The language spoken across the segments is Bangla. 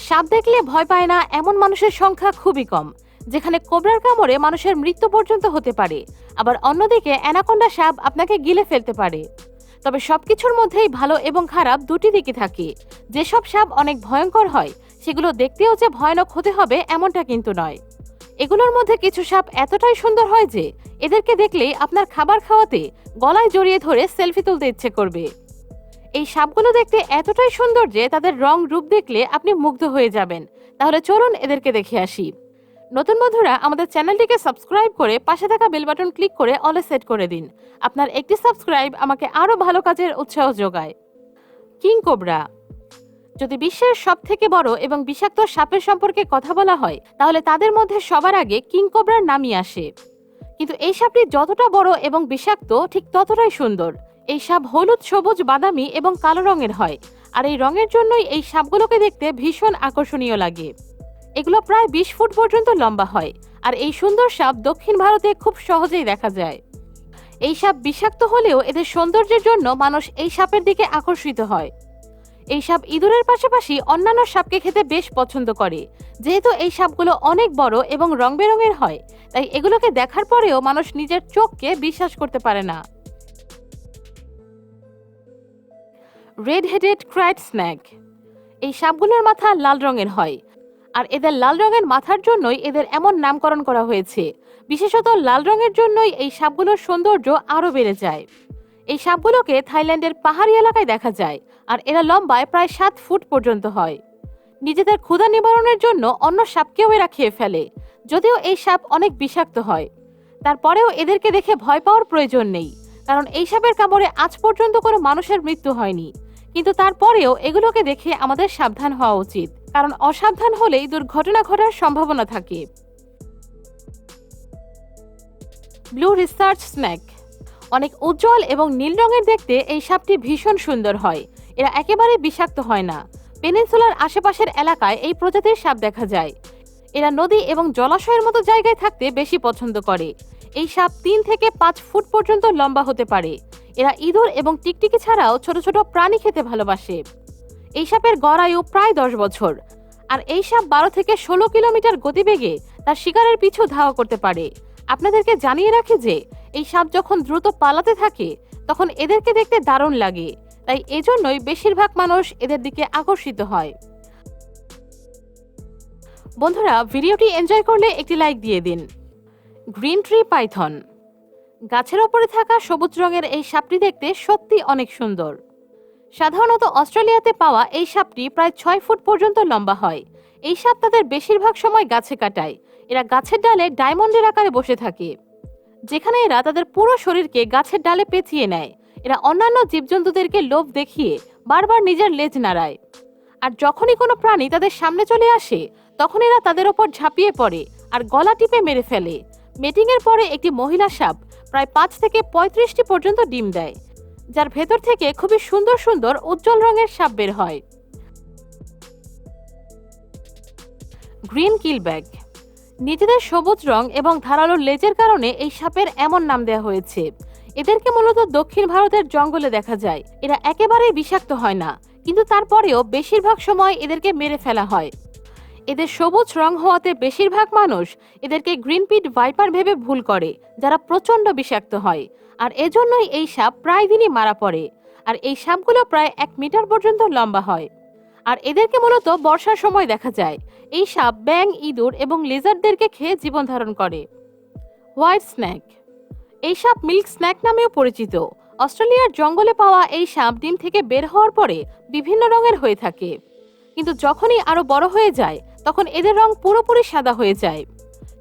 সাপ দেখলে ভয় পায় না এমন মানুষের সংখ্যা খুবই কম, যেখানে কোবরার কামড়ে মানুষের মৃত্যু পর্যন্ত হতে পারে, আবার অন্যদিকে অ্যানাকোন্ডা সাপ আপনাকে গিলে ফেলতে পারে। তবে সবকিছুর মধ্যেই ভালো এবং খারাপ দুটি দিকই থাকে। যেসব সাপ অনেক ভয়ঙ্কর হয় সেগুলো দেখতেও যে ভয়ানক হতে হবে এমনটা কিন্তু নয়। এগুলোর মধ্যে কিছু সাপ এতটাই সুন্দর হয় যে এদেরকে দেখলেই আপনার খাবার খাওয়াতে গলায় জড়িয়ে ধরে সেলফি তুলতে ইচ্ছে করবে। এই সাপগুলো দেখতে এতটাই সুন্দর যে তাদের রং রূপ দেখলে আপনি মুগ্ধ হয়ে যাবেন। তাহলে চলুন এদেরকে দেখে আসি। নতুন বন্ধুরা আমাদের চ্যানেলটিকে সাবস্ক্রাইব করে পাশে থাকা বেল বাটন ক্লিক করে অলে সেট করে দিন। আপনার একটি সাবস্ক্রাইব আমাকে আরো ভালো কাজের উৎসাহ যোগায়। King cobra. যদি বিশ্বের সবথেকে বড় এবং বিষাক্ত সাপের সম্পর্কে কথা বলা হয় তাহলে তাদের মধ্যে সবার আগে কিং কোবরার নামই আসে। কিন্তু এই সাপটি যতটা বড় এবং বিষাক্ত ঠিক ততটাই সুন্দর। এই সাপ হলুদ, সবুজ, বাদামি এবং কালো রঙের হয়, আর এই রঙের জন্যই এই সাপগুলোকে দেখতে ভীষণ আকর্ষণীয় লাগে। এগুলো প্রায় 20 ফুট পর্যন্ত লম্বা হয়, আর এই সুন্দর সাপ দক্ষিণ ভারতে খুব সহজেই দেখা যায়। এই সাপ বিষাক্ত হলেও এদের সৌন্দর্যের জন্য মানুষ এই সাপের দিকে আকর্ষিত হয়। এই সাপ ইঁদুরের পাশাপাশি অন্যান্য সাপকে খেতে বেশ পছন্দ করে। যেহেতু এই সাপগুলো অনেক বড় এবং রং বেরঙের হয়, তাই এগুলোকে দেখার পরেও মানুষ নিজের চোখকে বিশ্বাস করতে পারে না। Red headed ক্রাইট snake. এই সাপগুলোর মাথা লাল রঙের হয়, আর এদের লাল রঙের মাথার জন্যই এদের এমন নামকরণ করা হয়েছে। বিশেষত লাল রঙের জন্যই এই সাপগুলোর সৌন্দর্য আরও বেড়ে যায়। এই সাপগুলোকে থাইল্যান্ডের পাহাড়ি এলাকায় দেখা যায়, আর এরা লম্বায় প্রায় 7 ফুট পর্যন্ত হয়। নিজেদের ক্ষুধা নিবারণের জন্য অন্য সাপকেও এরা খেয়ে ফেলে। যদিও এই সাপ অনেক বিষাক্ত হয়, তারপরেও এদেরকে দেখে ভয় পাওয়ার প্রয়োজন নেই, কারণ এই সাপের কামড়ে আজ পর্যন্ত কোনো মানুষের মৃত্যু হয়নি। কিন্তু তারপরেও এগুলোকে দেখে আমাদের সাবধান হওয়া উচিত, কারণ অসাবধান হলেই দুর্ঘটনা ঘটার সম্ভাবনা থাকে। Blue research snake. অনেক উজ্জ্বল এবং নীল রঙের দেখতে এই সাপটি ভীষণ সুন্দর হয়। এরা একেবারে বিষাক্ত হয় না। পেনিনসুলার আশেপাশের এলাকায় এই প্রজাতির সাপ দেখা যায়। এরা নদী এবং জলাশয়ের মতো জায়গায় থাকতে বেশি পছন্দ করে। এই সাপ 3 থেকে 5 ফুট পর্যন্ত লম্বা হতে পারে। এরা ইঁদুর এবং টিকটিকি ছাড়াও ছোট ছোট প্রাণী খেতে ভালোবাসে। এই সাপের গড় আয়ু প্রায় 10 বছর, আর এই সাপ 12 থেকে 16 কিলোমিটার গতিবেগে তার শিকারের পিছু ধাওয়া করতে পারে। আপনাদেরকে জানিয়ে রাখি যে এই সাপ যখন দ্রুত পালাতে থাকে তখন এদেরকে দেখতে দারুণ লাগে, তাই এজন্যই বেশিরভাগ মানুষ এদের দিকে আকর্ষিত হয়। বন্ধুরা, ভিডিওটি এনজয় করলে একটি লাইক দিয়ে দিন। Green tree Python. গাছের ওপরে থাকা সবুজ রঙের এই সাপটি দেখতে সত্যি অনেক সুন্দর। সাধারণত অস্ট্রেলিয়াতে পাওয়া এই সাপটি প্রায় 6 ফুট পর্যন্ত লম্বা হয়। এই সাপ তাদের বেশিরভাগ সময় গাছে কাটায়। এরা গাছের ডালে ডায়মন্ডের আকারে বসে থাকে, যেখানে এরা তাদের পুরো শরীরকে গাছের ডালে পেঁচিয়ে নেয়। এরা অন্যান্য জীবজন্তুদেরকে লোভ দেখিয়ে বারবার নিজের লেজ নাড়ায়, আর যখনই কোনো প্রাণী তাদের সামনে চলে আসে তখন এরা তাদের ওপর ঝাঁপিয়ে পড়ে আর গলা টিপে মেরে ফেলে। মেটিংয়ের পরে একটি মহিলা সাপ প্রায় 5 থেকে 35টি পর্যন্ত ডিম দেয়, যার ভেতর থেকে খুবই সুন্দর সুন্দর উজ্জ্বল রঙের সাপ বের হয়। Green keelback. নিজেদের সবুজ রং এবং ধারালো লেজের কারণে এই সাপের এমন নাম দেওয়া হয়েছে। এদেরকে মূলত দক্ষিণ ভারতের জঙ্গলে দেখা যায়। এরা একেবারেই বিষাক্ত হয় না, কিন্তু তারপরেও বেশিরভাগ সময় এদেরকে মেরে ফেলা হয়। এদের সবুজ রং হওয়াতে বেশিরভাগ মানুষ এদেরকে গ্রিন পিট ভাইপার ভেবে ভুল করে, যারা প্রচণ্ড বিষাক্ত হয়, আর এজন্যই এই সাপ প্রায় দিনই মারা পড়ে। আর এই সাপগুলো প্রায় 1 মিটার পর্যন্ত লম্বা হয়, আর এদেরকে মূলত বর্ষার সময় দেখা যায়। এই সাপ ব্যাঙ, ইঁদুর এবং লেজারদেরকে খেয়ে জীবন ধারণ করে। White snake. এই সাপ মিল্ক স্নেক নামেও পরিচিত। অস্ট্রেলিয়ার জঙ্গলে পাওয়া এই সাপ ডিম থেকে বের হওয়ার পরে বিভিন্ন রঙের হয়ে থাকে, কিন্তু যখনই আরো বড় হয়ে যায় তখন এদের রং পুরোপুরি সাদা হয়ে যায়।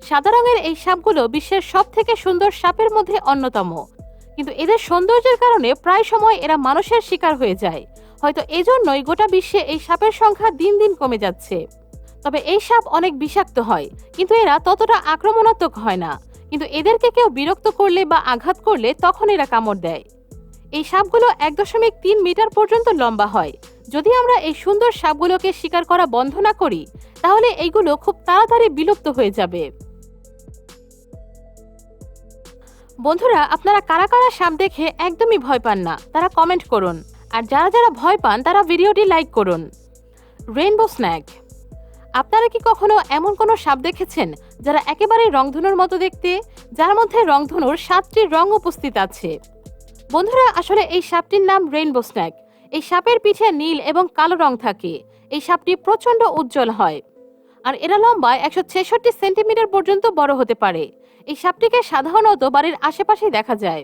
সাদা রঙের এই সাপগুলো বিশ্বের সব থেকে সুন্দর সাপের মধ্যে অন্যতম, কিন্তু এদের সৌন্দর্যের কারণে প্রায় সময় এরা মানুষের শিকার হয়ে যায়। হয়তো এজন্যই গোটা বিশ্বে এই সাপের সংখ্যা দিন দিন কমে যাচ্ছে। তবে এই সাপ অনেক বিষাক্ত হয়, কিন্তু এরা ততটা আক্রমণাত্মক হয় না। কিন্তু এদেরকে কেউ বিরক্ত করলে বা আঘাত করলে তখন এরা কামড় দেয়। এই সাপগুলো 1.3 মিটার পর্যন্ত লম্বা হয়। যদি আমরা এই সুন্দর সাপগুলোকে শিকার করা বন্ধ না করি তাহলে এইগুলো খুব তাড়াতাড়ি বিলুপ্ত হয়ে যাবে। বন্ধুরা, আপনারা কারা কারা সাপ দেখে একদমই ভয় পান না তারা কমেন্ট করুন, আর যারা যারা ভয় পান তারা ভিডিওটি লাইক করুন। Rainbow snake. আপনারা কি কখনো এমন কোনো সাপ দেখেছেন যারা একেবারে রংধনুর মতো দেখতে, যার মধ্যে রংধনুর 7টি রং উপস্থিত আছে? বন্ধুরা, আসলে এই সাপটির নাম রেইনবো স্নেক। এই সাপের পিঠে নীল এবং কালো রং থাকে। এই সাপটি প্রচন্ড উজ্জ্বল হয় আর এরা লম্বায় 166 সেন্টিমিটার পর্যন্ত বড় হতে পারে। এই সাপটিকে সাধারণত বাড়ির আশেপাশেই দেখা যায়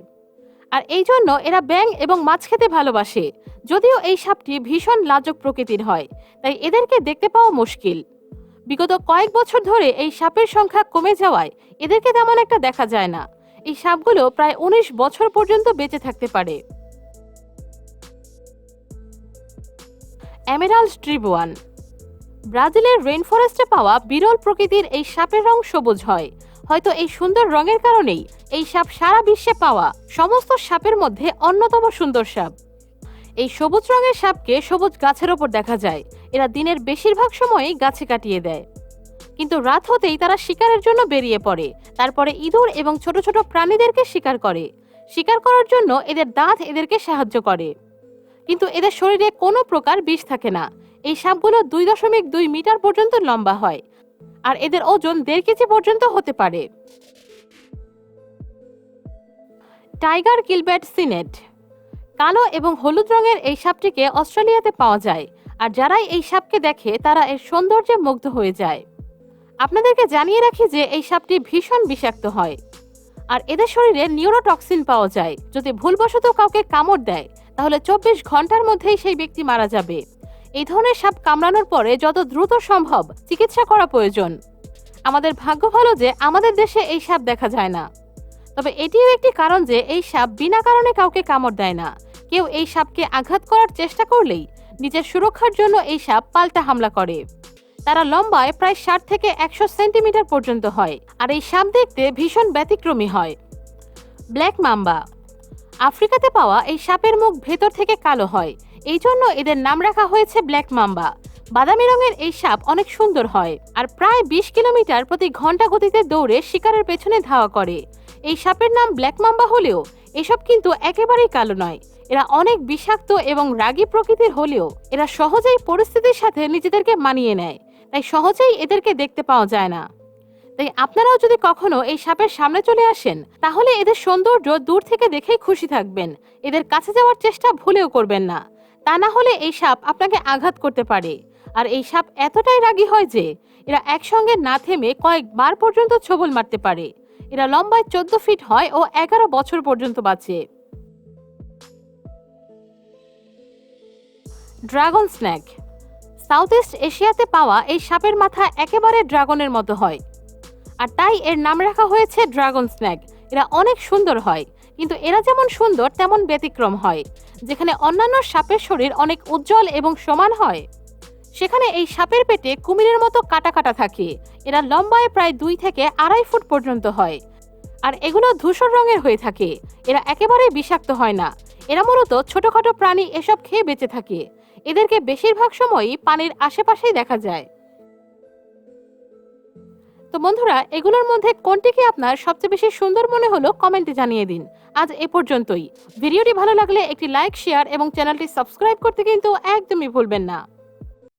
আর এই জন্য এরা ব্যাঙ এবং মাছ খেতে ভালোবাসে। যদিও এই সাপটি ভীষণ লাজুক প্রকৃতির হয়, তাই এদেরকে দেখতে পাওয়া মুশকিল। বিগত কয়েক বছর ধরে এই সাপের সংখ্যা কমে যাওয়ায় এদেরকে তেমন একটা দেখা যায় না। এই সাপগুলো প্রায় 19 বছর পর্যন্ত বেঁচে থাকতে পারে। এমেরাল্ড ট্রিবুয়ান। ব্রাজিলের রেইনফরেস্টে পাওয়া বিরল প্রকৃতির এই সাপের রং সবুজ হয়। হয়তো এই সুন্দর রঙের কারণেই এই সাপ সারা বিশ্বে পাওয়া সমস্ত সাপের মধ্যে অন্যতম সুন্দর সাপ। এই সবুজ রঙের সাপকে সবুজ গাছের ওপর দেখা যায়। এরা দিনের বেশিরভাগ সময়ই গাছে কাটিয়ে দেয়, কিন্তু রাত হতেই তারা শিকারের জন্য বেরিয়ে পড়ে। তারপরে ইঁদুর এবং ছোট ছোট প্রাণীদেরকে শিকার করে। শিকার করার জন্য এদের দাঁত এদেরকে সাহায্য করে, কিন্তু এদের শরীরে কোনো প্রকার বিষ থাকে না। এই সাপগুলো 2.2 মিটার পর্যন্ত লম্বা হয় আর এদের ওজন 1.5 কেজি পর্যন্ত হতে পারে। টাইগার কিলব্যাট সিনেট। কালো এবং হলুদ রঙের এই সাপটিকে অস্ট্রেলিয়াতে পাওয়া যায় আর যারাই এই সাপকে দেখে তারা এর সৌন্দর্যে মুগ্ধ হয়ে যায়। আপনাদেরকে জানিয়ে রাখি যে এই সাপটি ভীষণ বিষাক্ত হয় আর এদের শরীরে নিউরোটক্সিন পাওয়া যায়। যদি ভুলবশত কাউকে কামড় দেয় তাহলে 24 ঘন্টার মধ্যেই সেই ব্যক্তি মারা যাবে। এই ধরনের সাপ কামড়ানোর পরে যত দ্রুত সম্ভব চিকিৎসা করা প্রয়োজন। আমাদের ভাগ্য ভালো যে আমাদের দেশে এই সাপ দেখা যায় না। তবে এটিও একটি কারণ যে এই সাপ বিনা কারণে কাউকে কামড় দেয় না। কেউ এই সাপকে আঘাত করার চেষ্টা করলেই নিজের সুরক্ষার জন্য এই সাপ পাল্টা হামলা করে। তারা লম্বায় প্রায় 60 থেকে 100 সেন্টিমিটার পর্যন্ত হয় আর এই সাপ দেখতে ভীষণ ব্যতিক্রমী হয়। Black mamba. আফ্রিকাতে পাওয়া এই সাপের মুখ ভেতর থেকে কালো হয়, এই জন্য এদের নাম রাখা হয়েছে ব্ল্যাক মাম্বা। বাদামি রঙের এই সাপ অনেক সুন্দর হয় আর প্রায় 20 কিলোমিটার প্রতি ঘন্টা গতিতে দৌড়ে শিকারের পেছনে ধাওয়া করে। এই সাপের নাম ব্ল্যাক মাম্বা হলেও এসব কিন্তু একেবারেই কালো নয়। এরা অনেক বিষাক্ত এবং রাগী প্রকৃতির হলেও এরা সহজেই পরিস্থিতির সাথে নিজেদেরকে মানিয়ে নেয়, তাই সহজেই এদেরকে দেখতে পাওয়া যায় না। তাই আপনারাও যদি কখনো এই সাপের সামনে চলে আসেন তাহলে এদের সৌন্দর্য দূর থেকে দেখেই খুশি থাকবেন। এদের কাছে যাওয়ার চেষ্টা ভুলেও করবেন না, তা না হলে এই সাপ আপনাকে আঘাত করতে পারে। আর এই সাপ এতটাই রাগী হয় যে এরা একসঙ্গে না থেমে কয়েকবার পর্যন্ত ছোবল মারতে পারে। এরা লম্বায় 14 ফিট হয় ও 11 বছর পর্যন্ত বাঁচে। Dragon snake. সাউথ ইস্ট এশিয়াতে পাওয়া এই সাপের মাথা একেবারে ড্রাগনের মতো হয় আর তাই এর নাম রাখা হয়েছে ড্রাগন স্নেক। এরা অনেক সুন্দর হয়, কিন্তু এরা যেমন সুন্দর তেমন ব্যতিক্রম হয়। যেখানে অন্যান্য সাপের শরীর অনেক উজ্জ্বল এবং সমান হয়, সেখানে এই সাপের পেটে কুমিরের মতো কাটা কাটা থাকে। এরা লম্বায় প্রায় 2 থেকে 2.5 ফুট পর্যন্ত হয় আর এগুলো ধূসর রঙের হয়ে থাকে। এরা একেবারেই বিষাক্ত হয় না। এরা মূলত ছোটখাটো প্রাণী এসব খেয়ে বেঁচে থাকে। এদেরকে বেশিরভাগ সময়ই পানির আশেপাশেই দেখা যায়। তো বন্ধুরা, এগুলোর মধ্যে কোনটিকে আপনার সবচেয়ে বেশি সুন্দর মনে হলো কমেন্টে জানিয়ে দিন। আজ এ পর্যন্তই। ভিডিওটি ভালো লাগলে একটি লাইক, শেয়ার এবং চ্যানেলটি সাবস্ক্রাইব করতে কিন্তু একদমই ভুলবেন না।